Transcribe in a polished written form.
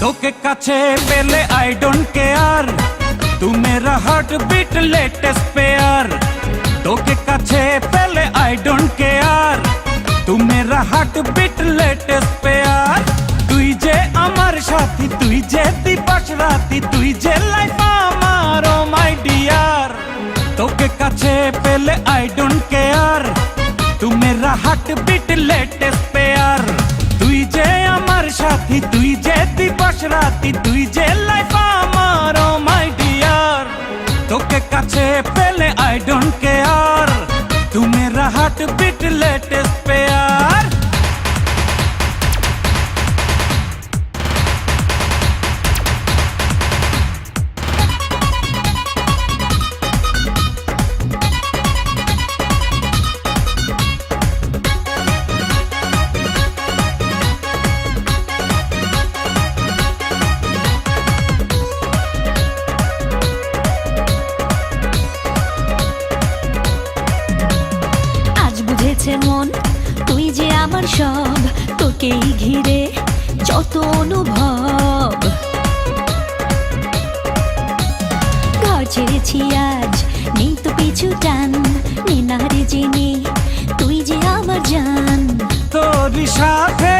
তোকে কাছে পেলে আই ডোন্ট কেয়ার, তু মেরা হার্ট বিট লেটেস্ট পেয়ার। তোকে কাছে পেলে আই ডোন্ট কেয়ার, তু মেরা হার্ট বিট লেটেস্ট পেয়ার। তুই যে আমার সাথী, তুই যে দিবস রাতি, তুই যে লাইফ আমার, ও মাই ডিয়ার। তোকে কাছে পেলে আই ডোন্ট কেয়ার, তু মেরা হার্ট বিট লেটেস্ট পেয়ার। তুই যে আমার সাথী, তুই যে দিবস রাতি, তুই যে লাইফ আমার, ও মাই ডিয়ার। তোকে কাছে পেলে আই ডোন্ট কেয়ার, তু মেরা হার্ট বিট লেটেস্ট পেয়ার। মন তুই যে আমার সব, তোকেই ঘিরে যত অনুভব। ঘর ছেড়েছি আজ, নেই তো পিছু টান, নিনারে জেনে তুই যে আমার জান। তোর সাথে